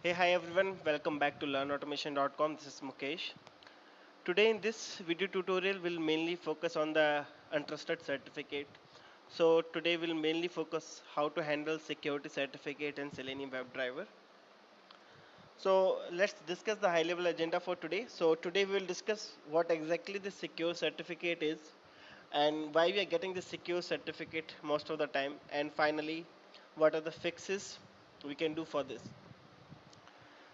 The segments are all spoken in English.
Hey, hi everyone, welcome back to learnautomation.com. This is Mukesh. Today in this video tutorial, we'll mainly focus on the untrusted certificate. So today we'll mainly focus how to handle security certificate in Selenium WebDriver. So let's discuss the high level agenda for today. So today we will discuss what exactly the secure certificate is and why we are getting the secure certificate most of the time, and finally what are the fixes we can do for this.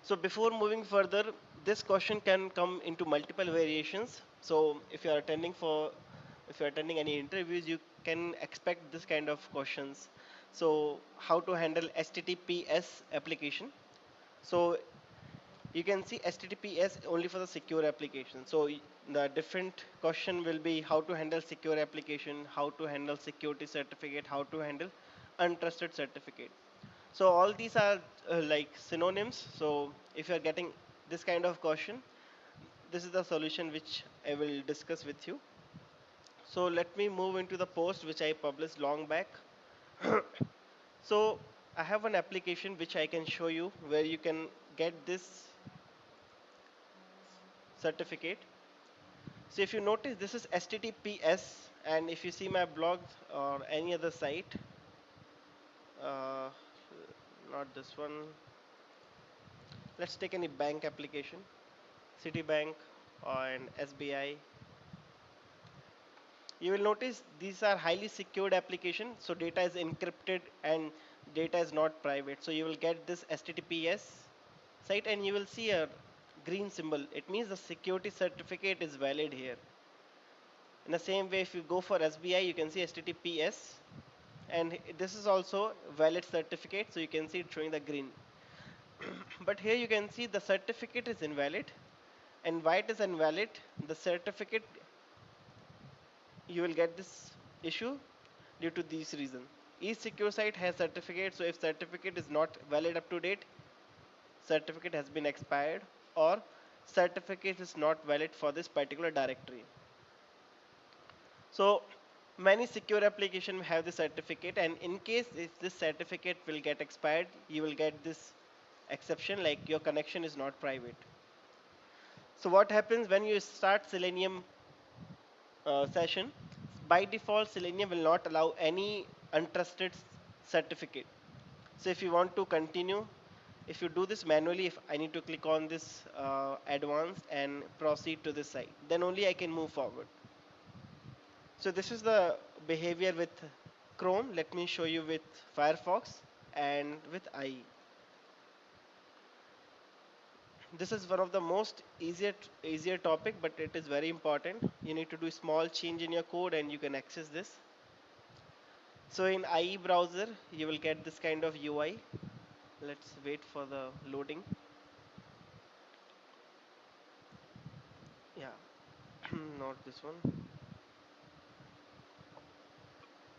So before moving further, this question can come into multiple variations. So if you are attending any interviews, you can expect this kind of questions. So how to handle HTTPS application? So you can see HTTPS only for the secure application. So the different question will be how to handle secure application, how to handle security certificate, how to handle untrusted certificate. So all these are like synonyms. So if you are getting this kind of question, this is the solution which I will discuss with you. So let me move into the post which I published long back. So I have an application which I can show you where you can get this certificate. So if you notice, this is HTTPS, and if you see my blog or any other site, uh, not this one, let's take any bank application, Citibank and SBI. You will notice these are highly secured application, so data is encrypted and data is not private. So you will get this HTTPS site and you will see a green symbol. It means the security certificate is valid here. In the same way, if you go for SBI, you can see HTTPS, and this is also valid certificate, so you can see it showing the green. But here you can see the certificate is invalid, and why it is invalid, the certificate, you will get this issue due to these reasons. Each secure site has certificate, so if certificate is not valid up to date, certificate has been expired, or certificate is not valid for this particular directory. So many secure application have the certificate, and in case if this certificate will get expired, you will get this exception like your connection is not private. So what happens when you start Selenium session? By default, Selenium will not allow any untrusted certificate. So if you want to continue, if you do this manually, if I need to click on this advanced and proceed to this site, then only I can move forward. So this is the behavior with Chrome. Let me show you with Firefox and with IE. This is one of the most easier topic, but it is very important. You need to do small change in your code and you can access this. So in IE browser, you will get this kind of UI. Let's wait for the loading. Yeah, not this one.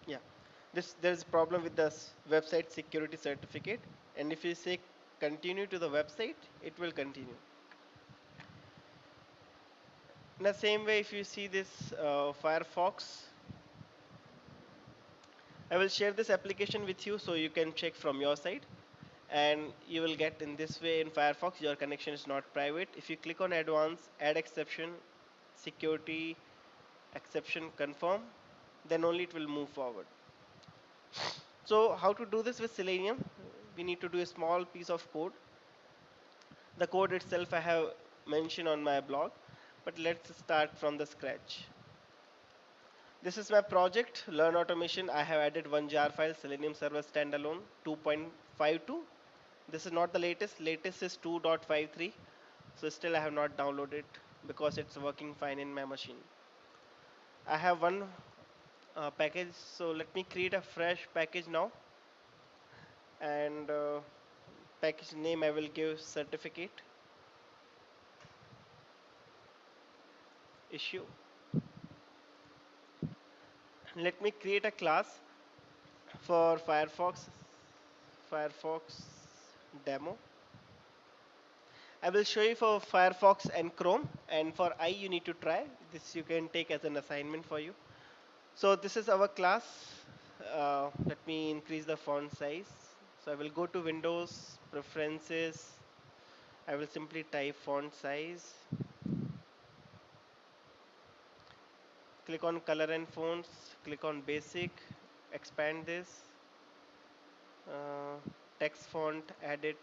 Yeah, this there's a problem with the website security certificate, and if you say continue to the website, it will continue. In the same way, if you see this Firefox, I will share this application with you so you can check from your side, and you will get in this way in Firefox your connection is not private. If you click on advanced, add exception, security exception confirm, then only it will move forward. So how to do this with Selenium? We need to do a small piece of code. The code itself I have mentioned on my blog, but let's start from the scratch. This is my project, Learn Automation. I have added one jar file, Selenium Server Standalone 2.52. This is not the latest. Latest is 2.53. So still I have not downloaded because it's working fine in my machine. I have one package. So let me create a fresh package now. And package name I will give certificate issue. Let me create a class for Firefox demo. I will show you for Firefox and Chrome, and for I you need to try this. You can take as an assignment for you. So this is our class. Let me increase the font size. So I will go to Windows Preferences, I will simply type font size, click on color and fonts, click on basic, expand this, uh, text font, add it.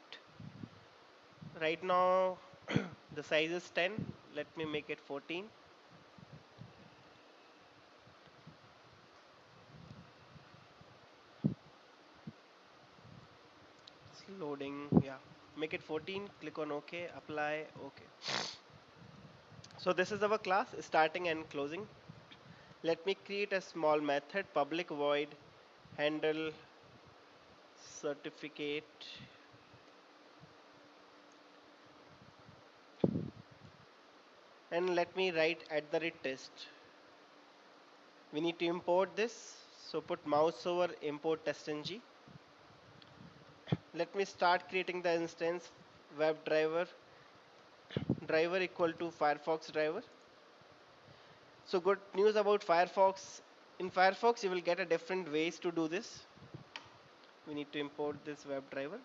Right now the size is 10, let me make it 14. It's loading, yeah. Make it 14, click on OK, apply, OK. So this is our class starting and closing. Let me create a small method, public void handle certificate, and let me write at the rate test. We need to import this, so put mouse over import testng. Let me start creating the instance, web driver equal to Firefox driver. So good news about Firefox. In Firefox, you will get a different ways to do this. We need to import this web driver.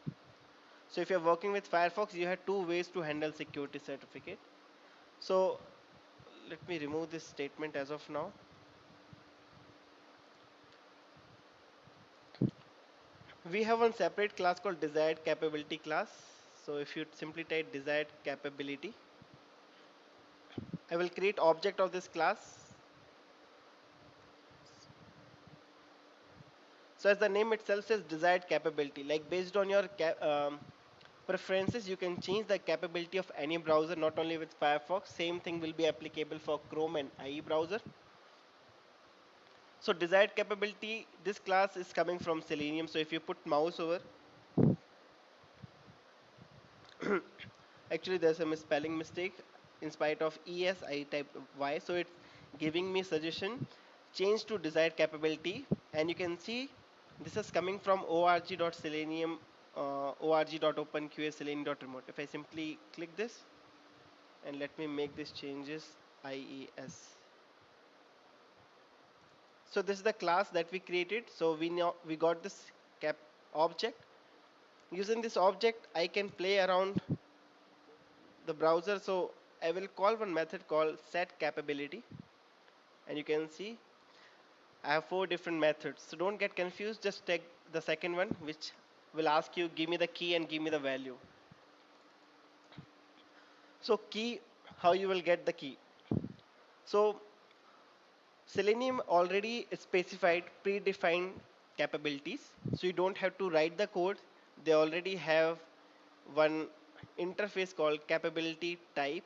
So if you're working with Firefox, you have two ways to handle security certificate. So let me remove this statement as of now. We have one separate class called desired capability class. So if you simply type desired capability, I will create object of this class. So as the name itself says desired capability, like based on your preferences, you can change the capability of any browser, not only with Firefox. Same thing will be applicable for Chrome and IE browser. So desired capability, this class is coming from Selenium. So if you put mouse over, actually there's a misspelling mistake. In spite of ES, I typed Y. So it's giving me suggestion, change to desired capability. And you can see this is coming from org.selenium, org.openqaselenium.remote. If I simply click this and let me make these changes, IES. So this is the class that we created. So we got this cap object. Using this object, I can play around the browser. So I will call one method called set capability, and you can see I have four different methods. So don't get confused. Just take the second one, which will ask you give me the key and give me the value. So key, how you will get the key. So Selenium already specified predefined capabilities, so you don't have to write the code. They already have one interface called capability type.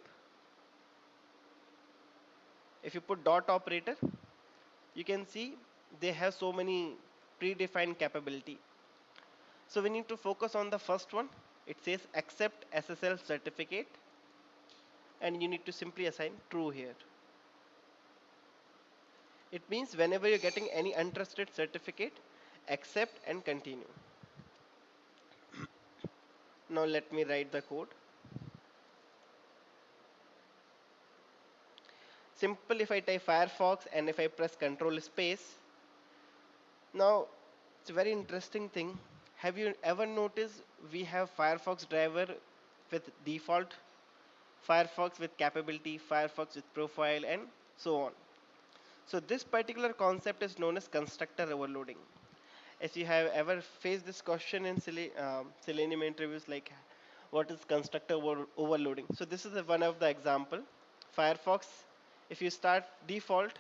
If you put dot operator, you can see they have so many predefined capability. So we need to focus on the first one. It says accept SSL certificate, and you need to simply assign true here. It means whenever you're getting any untrusted certificate, accept and continue. Now let me write the code. Simple, if I type Firefox and if I press Control space. Now it's a very interesting thing. Have you ever noticed we have Firefox driver with default, Firefox with capability, Firefox with profile, and so on. So this particular concept is known as constructor overloading. As you have ever faced this question in Selenium interviews, like what is constructor overloading? So this is one of the example. Firefox, if you start default,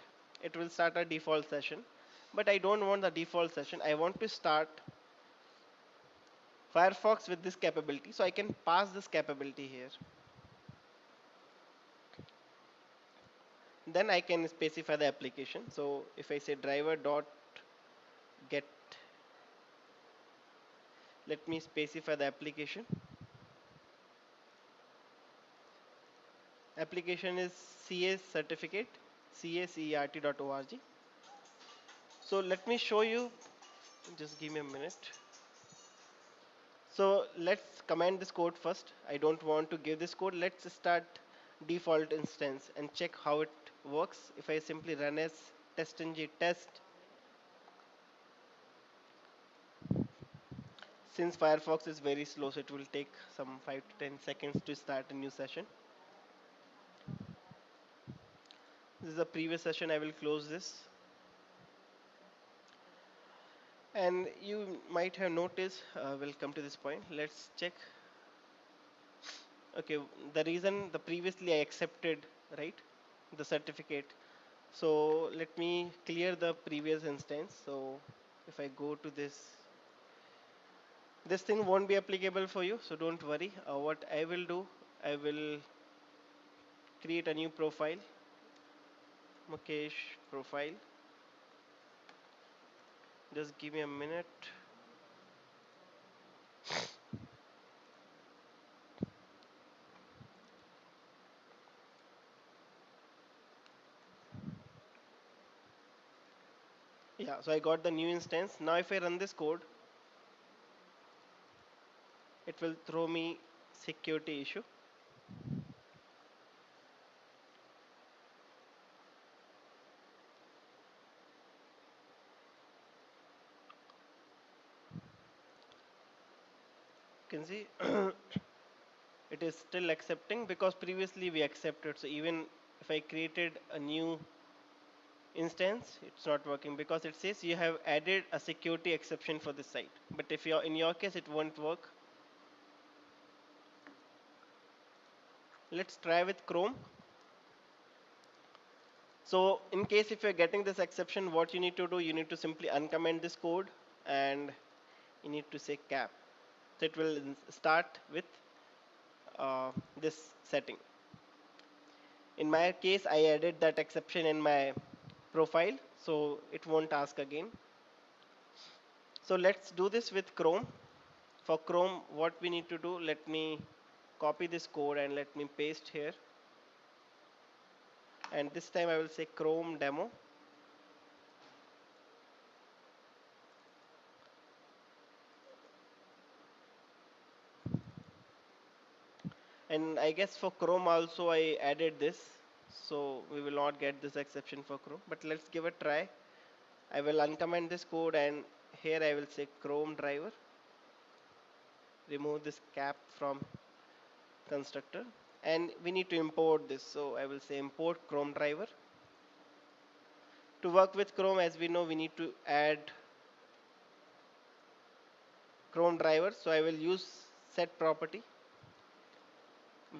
it will start a default session. But I don't want the default session. I want to start Firefox with this capability. So I can pass this capability here. Then I can specify the application. So if I say driver dot get, let me specify the application. Application is CA certificate, cacert.org. So let me show you, just give me a minute. So let's command this code first. I don't want to give this code. Let's start default instance and check how it works. If I simply run as testng test, Since Firefox is very slow, so it will take some 5 to 10 seconds to start a new session. This is the previous session. I will close this. And you might have noticed, we'll come to this point. Let's check. Okay, the reason the previously I accepted, right, the certificate. So let me clear the previous instance. So if I go to this thing won't be applicable for you. So don't worry. What I will do, I will create a new profile, Mukesh profile. Just give me a minute. Yeah, so I got the new instance. Now if I run this code, it will throw me security issue. You can see it is still accepting because previously we accepted. So even if I created a new instance, it's not working because it says you have added a security exception for this site. But if you're in your case, it won't work. Let's try with Chrome. So in case if you're getting this exception, what you need to do, you need to simply uncomment this code and you need to say cap. So it will start with this setting. In my case, I added that exception in my profile, so it won't ask again. So let's do this with Chrome. For Chrome, what we need to do, let me copy this code and let me paste here. And this time I will say Chrome demo. And I guess for Chrome also I added this. So we will not get this exception for Chrome. But let's give a try. I will uncomment this code and here I will say Chrome driver. Remove this cap from constructor. And we need to import this. So I will say import Chrome driver. To work with Chrome, as we know, we need to add Chrome driver. So I will use set property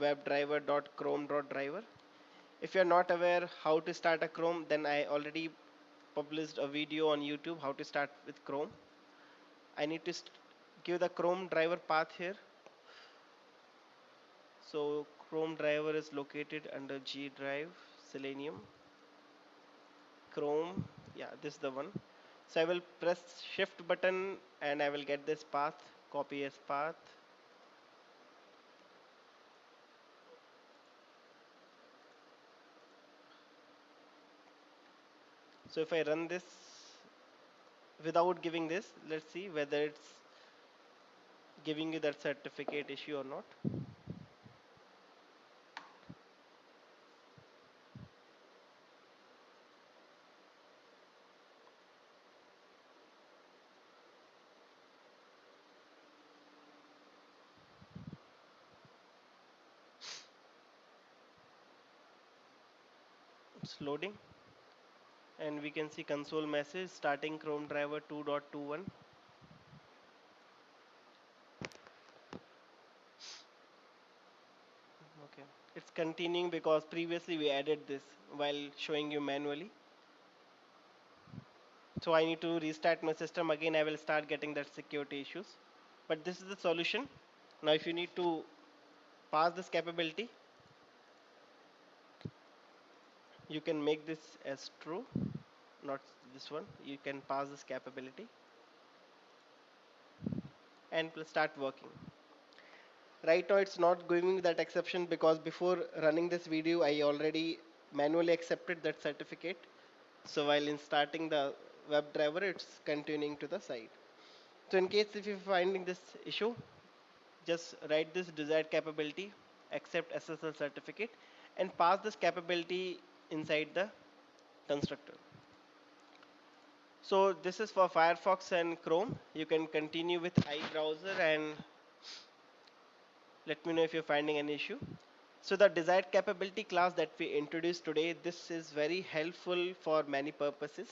webdriver.chrome.driver. If you're not aware how to start a Chrome, then I already published a video on YouTube how to start with Chrome. I need to give the Chrome driver path here. So Chrome driver is located under G drive, Selenium, Chrome. Yeah, this is the one. So I will press shift button and I will get this path, copy as path. So if I run this without giving this, let's see whether it's giving you that certificate issue or not. It's loading and we can see console message starting Chrome driver 2.21. Okay, it's continuing because previously we added this while showing you manually. So I need to restart my system again. I will start getting that security issues. But this is the solution. Now if you need to pass this capability, you can make this as true, not this one. You can pass this capability and start working. Right now it's not giving that exception because before running this video I already manually accepted that certificate. So while in starting the WebDriver, it's continuing to the site. So in case if you're finding this issue, just write this desired capability, accept SSL certificate, and pass this capability inside the constructor. So this is for Firefox and Chrome. You can continue with i browser and let me know if you're finding an issue. So the desired capability class that we introduced today, this is very helpful for many purposes.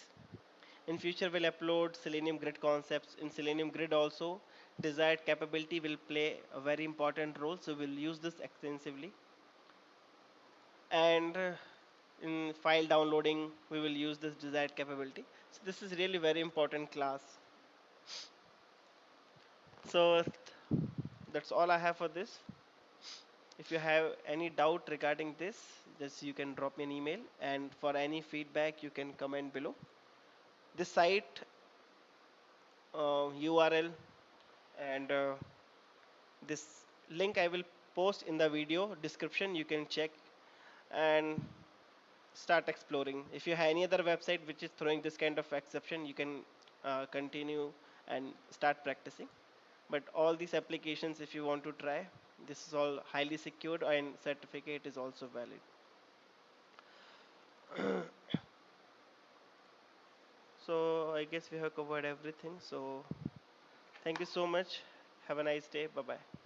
In future we'll upload Selenium Grid concepts. In Selenium Grid also desired capability will play a very important role, so we'll use this extensively. And in file downloading we will use this desired capability. So this is really very important class. So that's all I have for this. If you have any doubt regarding this, just you can drop me an email, and for any feedback you can comment below. This site URL and this link I will post in the video description. You can check and start exploring. If you have any other website which is throwing this kind of exception, you can continue and start practicing. But all these applications, if you want to try, this is all highly secured and certificate is also valid. So I guess we have covered everything. So thank you so much. Have a nice day. Bye bye.